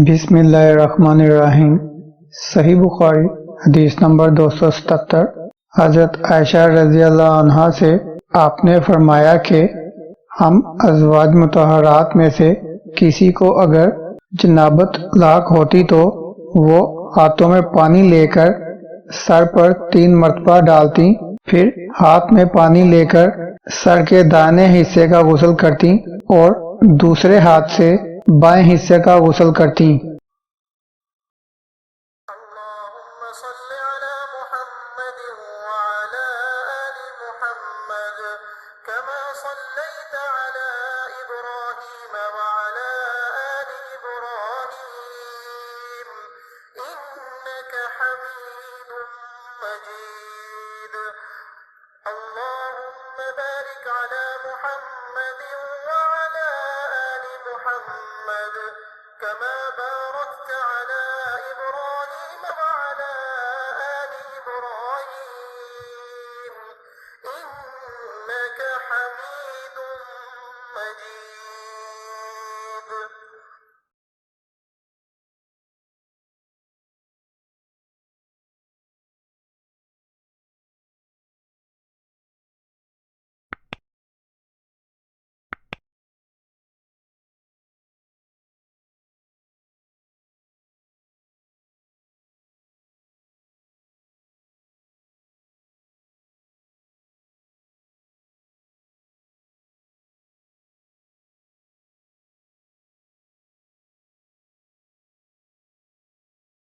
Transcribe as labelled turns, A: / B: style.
A: بسم اللہ الرحمن الرحیم۔ صحیح بخاری حدیث نمبر 277۔ حضرت عائشہ رضی اللہ عنہا سے آپ نے فرمایا کہ ہم ازواج مطہرات میں سے کسی کو اگر جنابت لاحق ہوتی تو وہ ہاتھوں میں پانی لے کر سر پر 3 مرتبہ ڈالتی، پھر ہاتھ میں پانی لے کر سر کے دائیں حصے کا غسل کرتی اور دوسرے ہاتھ سے بائیں حصے کا غسل کرتی۔
B: اللهم صل على محمد وعلى آل محمد كما صليت على إبراهيم وعلى آل إبراهيم إنك حميد مجيد اللهم بارك على محمد وعلى آل محمد كما باركت على إبراهيم وعلى